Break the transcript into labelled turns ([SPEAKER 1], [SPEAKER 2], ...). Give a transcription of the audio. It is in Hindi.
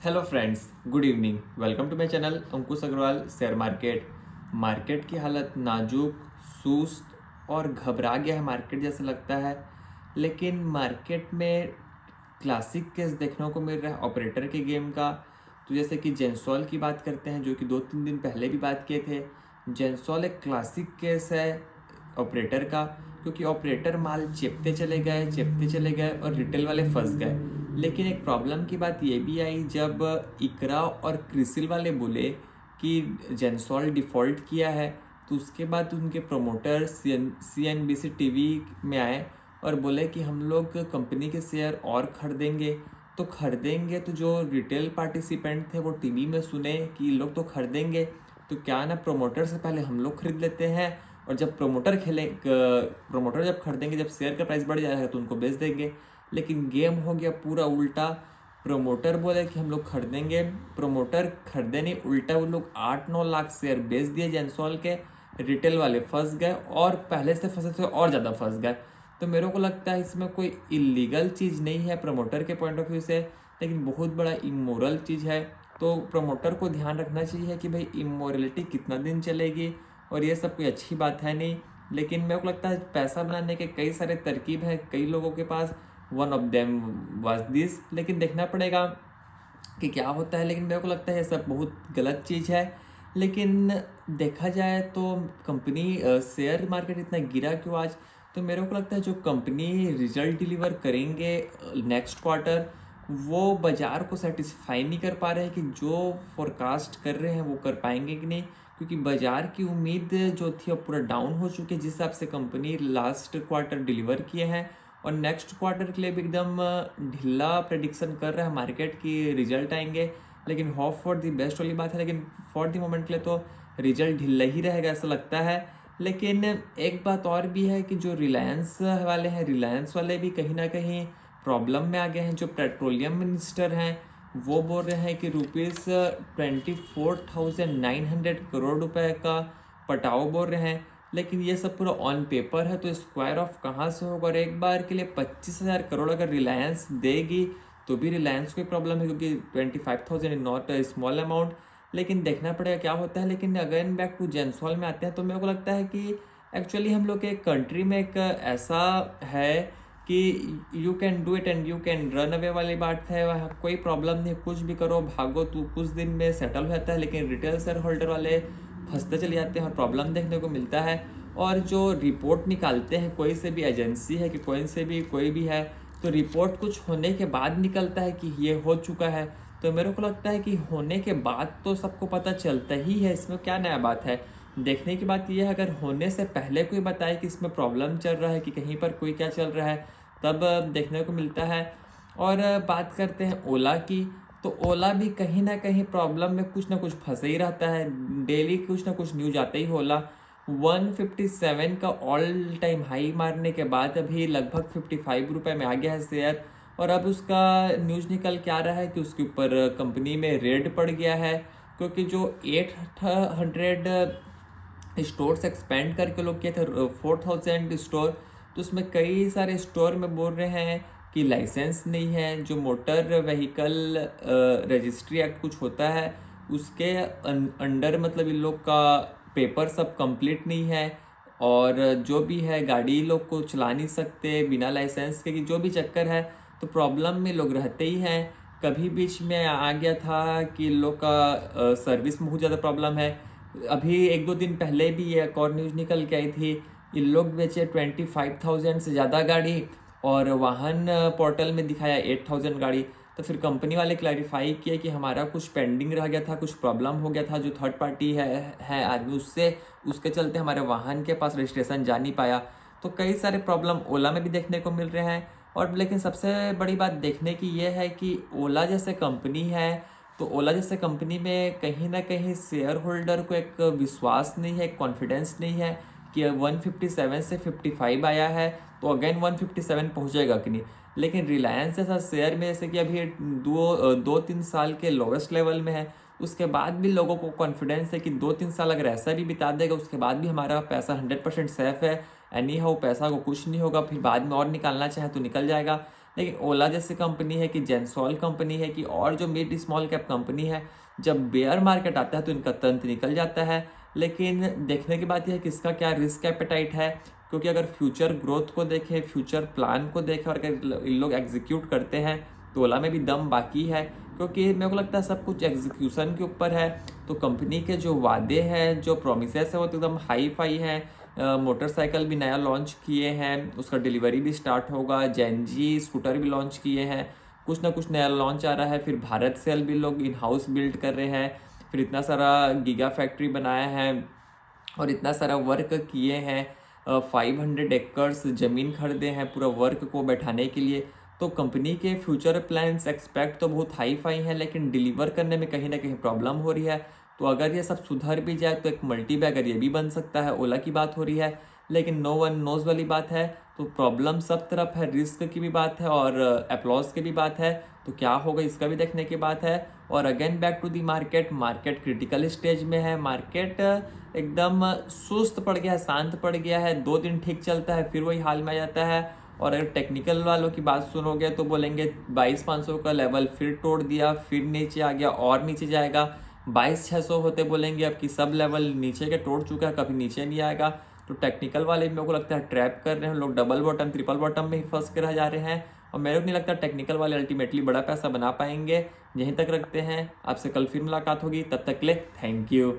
[SPEAKER 1] Hello friends, good evening. Welcome to my channel Ankush Agarwal. Share market की हालत नाजुक, सुस्त और घबरा गया है मार्केट जैसा लगता है। लेकिन मार्केट में क्लासिक केस देखने को मिल रहा है ऑपरेटर के गेम का। तो जैसे कि जेंसॉल की बात करते हैं, जो कि 2-3 दिन पहले भी बात किए थे। जेंसॉल एक क्लासिक केस है ऑपरेटर का, क्योंकि ऑपरेटर माल चेपते चले गए और रिटेल वाले फंस गए। लेकिन एक प्रॉब्लम की बात ये भी आई जब इकरा और क्रिसिल वाले बोले कि जेंसॉल डिफ़ॉल्ट किया है, तो उसके बाद उनके प्रोमोटर CNBC टीवी में आए और बोले कि हम लोग कंपनी के शेयर और खरीदेंगे। तो जो रिटेल पार्टिसिपेंट थे वो टीवी में सुने कि लोग तो खरीदेंगे, तो क्या ना प्रमोटर से पहले हम लोग खरीद लेते हैं, और जब प्रमोटर जब खरीदेंगे, जब शेयर का प्राइस बढ़ जाएगा तो उनको बेच देंगे। लेकिन गेम हो गया पूरा उल्टा। प्रमोटर बोले कि हम लोग खरीदेंगे, प्रमोटर खरीदे नहीं, उल्टा वो लोग 8-9 लाख शेयर बेच दिए जेंसॉल के। रिटेल वाले फंस गए और पहले से फंसे थे और ज़्यादा फंस गए। तो मेरे को लगता है इसमें कोई इलीगल चीज़ नहीं है प्रमोटर के पॉइंट ऑफ व्यू से, लेकिन बहुत बड़ा इमोरल चीज़ है। तो प्रमोटर को ध्यान रखना चाहिए कि भाई इमोरलिटी कितना दिन चलेगी, और ये सब कोई अच्छी बात है नहीं। लेकिन मेरे को लगता है पैसा बनाने के कई सारे तरकीब हैं कई लोगों के पास। One of them was this. लेकिन देखना पड़ेगा कि क्या होता है। लेकिन मेरे को लगता है ये सब बहुत गलत चीज़ है। लेकिन देखा जाए तो कंपनी शेयर मार्केट इतना गिरा क्यों आज? तो मेरे को लगता है जो कंपनी रिजल्ट डिलीवर करेंगे नेक्स्ट क्वार्टर, वो बाजार को सेटिस्फाई नहीं कर पा रहे हैं कि जो फोरकास्ट कर रहे हैं वो कर पाएंगे कि नहीं। क्योंकि बाजार की उम्मीद जो थी अब पूरा डाउन हो चुकी है, जिस हिसाब से कंपनी लास्ट क्वार्टर डिलीवर किए हैं, और नेक्स्ट क्वार्टर के लिए भी एकदम ढीला प्रेडिक्शन कर रहा है मार्केट की रिजल्ट आएंगे। लेकिन होप फॉर दी बेस्ट वाली बात है, लेकिन फॉर दी मोमेंट के लिए तो रिजल्ट ढीला ही रहेगा ऐसा लगता है। लेकिन एक बात और भी है कि जो रिलायंस वाले हैं, रिलायंस वाले भी कहीं ना कहीं प्रॉब्लम में आ गए हैं। जो पेट्रोलियम मिनिस्टर हैं वो बोल रहे हैं कि ₹24,900 करोड़ का पटाव बोल रहे हैं। लेकिन ये सब पूरा ऑन पेपर है, तो स्क्वायर ऑफ कहाँ से होगा? और एक बार के लिए 25,000 करोड़ अगर रिलायंस देगी तो भी रिलायंस को प्रॉब्लम है, क्योंकि 25,000 is not a small amount. लेकिन देखना पड़ेगा क्या होता है। लेकिन अगेन बैक टू जेंसॉल में आते हैं, तो मेरे को लगता है कि एक्चुअली हम लोग के कंट्री में एक ऐसा है कि you can do it and you can run away वाली बात है। वहाँ कोई प्रॉब्लम नहीं, कुछ भी करो, भागो, तू कुछ दिन में सेटल हो जाता है। लेकिन रिटेल शेयर होल्डर वाले फंसते चले जाते हैं और प्रॉब्लम देखने को मिलता है। और जो रिपोर्ट निकालते हैं, कोई से भी एजेंसी है कि कोई भी है, तो रिपोर्ट कुछ होने के बाद निकलता है कि ये हो चुका है। तो मेरे को लगता है कि होने के बाद तो सबको पता चलता ही है, इसमें क्या नया बात है। देखने की बात यह है, अगर होने से पहले कोई बताए कि इसमें प्रॉब्लम चल रहा है, कि कहीं पर कोई क्या चल रहा है, तब देखने को मिलता है। और बात करते हैं ओला की, तो ओला भी कहीं ना कहीं प्रॉब्लम में कुछ ना कुछ फंसे ही रहता है। डेली कुछ ना कुछ न्यूज आता ही हो। ओला 157 का ऑल टाइम हाई मारने के बाद अभी लगभग 55 रुपये में आ गया है शेयर। और अब उसका न्यूज़ निकल के आ रहा है कि उसके ऊपर कंपनी में रेड पड़ गया है, क्योंकि जो 800 स्टोर्स एक्सपेंड करके लोग किए थे 4,000 स्टोर, तो उसमें कई सारे स्टोर में बोल रहे हैं कि लाइसेंस नहीं है। जो मोटर व्हीकल रजिस्ट्री एक्ट कुछ होता है उसके अंडर, मतलब इन लोग का पेपर सब कंप्लीट नहीं है, और जो भी है गाड़ी लोग को चला नहीं सकते बिना लाइसेंस के, कि जो भी चक्कर है। तो प्रॉब्लम में लोग रहते ही हैं। कभी बीच में आ गया था कि लोग का सर्विस में बहुत ज़्यादा प्रॉब्लम है। अभी 1-2 दिन पहले भी ये एक और न्यूज़ निकल के आई थी, इन लोग बेचे 25,000 से ज़्यादा गाड़ी, और वाहन पोर्टल में दिखाया 8,000 गाड़ी। तो फिर कंपनी वाले क्लैरिफाई किए कि हमारा कुछ पेंडिंग रह गया था, कुछ प्रॉब्लम हो गया था, जो थर्ड पार्टी है आदमी, उसके चलते हमारे वाहन के पास रजिस्ट्रेशन जा नहीं पाया। तो कई सारे प्रॉब्लम ओला में भी देखने को मिल रहे हैं। और लेकिन सबसे बड़ी बात देखने की ये है कि ओला जैसे कंपनी है, तो ओला जैसे कंपनी में कहीं ना कहीं शेयर होल्डर को एक विश्वास नहीं है, कॉन्फिडेंस नहीं है कि 157 से 55 आया है तो अगेन 157 पहुंचेगा कि नहीं। लेकिन रिलायंस जैसा शेयर में, जैसे कि अभी 2-3 साल के लोवेस्ट लेवल में है, उसके बाद भी लोगों को कॉन्फिडेंस है कि 2-3 साल अगर ऐसा भी बिता देगा, उसके बाद भी हमारा पैसा 100% सेफ है। एनी हाउ पैसा को कुछ नहीं होगा, फिर बाद में और निकालना चाहे तो निकल जाएगा। लेकिन ओला जैसी कंपनी है कि जेंसॉल कंपनी है कि और जो मिड स्मॉल कैप कंपनी है, जब बेयर मार्केट आता है तो इनका तंत्र निकल जाता है। लेकिन देखने की बात यह है कि इसका क्या रिस्क एपेटाइट है, क्योंकि अगर फ्यूचर ग्रोथ को देखें, फ्यूचर प्लान को देखें और अगर इन लोग एग्जीक्यूट करते हैं तो ओला में भी दम बाकी है, क्योंकि मेरे को लगता है सब कुछ एग्जीक्यूशन के ऊपर है। तो कंपनी के जो वादे हैं, जो प्रोमिसेस है, वो तो एकदम हाई फाई हैं। मोटरसाइकिल भी नया लॉन्च किए हैं, उसका डिलीवरी भी स्टार्ट होगा। जेनजी स्कूटर भी लॉन्च किए हैं, कुछ ना कुछ नया लॉन्च आ रहा है। फिर भारत सेल भी लोग इन हाउस बिल्ड कर रहे हैं। फिर इतना सारा गीगा फैक्ट्री बनाया है और इतना सारा वर्क किए हैं। 500 एकर्स ज़मीन खरीदे हैं पूरा वर्क को बैठाने के लिए। तो कंपनी के फ्यूचर प्लान्स एक्सपेक्ट तो बहुत हाई फाई हैं, लेकिन डिलीवर करने में कहीं ना कहीं प्रॉब्लम हो रही है। तो अगर ये सब सुधर भी जाए तो एक मल्टी बैगर ये भी बन सकता है। ओला की बात हो रही है, लेकिन नो वन नोज वाली बात है। तो प्रॉब्लम सब तरफ है, रिस्क की भी बात है और अप्लॉज की भी बात है। तो क्या होगा इसका भी देखने की बात है। और again back to the market, market critical stage में है। मार्केट एकदम सुस्त पड़ गया है, शांत पड़ गया है। 2 दिन ठीक चलता है फिर वही हाल में आ जाता है। और अगर टेक्निकल वालों की बात सुनोगे तो बोलेंगे 22,500 का लेवल फिर तोड़ दिया, फिर नीचे आ गया और नीचे जाएगा। 22,600 होते बोलेंगे अब कि सब लेवल नीचे के तोड़ चुका है, कभी नीचे नहीं आएगा। तो टेक्निकल वाले मेरे को लगता है ट्रैप कर रहे हैं लोग, डबल बॉटम ट्रिपल बॉटम में ही फंस के रह जा रहे हैं। और मेरे को नहीं लगता टेक्निकल वाले अल्टीमेटली बड़ा पैसा बना पाएंगे। यहीं तक रखते हैं, आपसे कल फिर मुलाकात होगी, तब तक के लिए थैंक यू।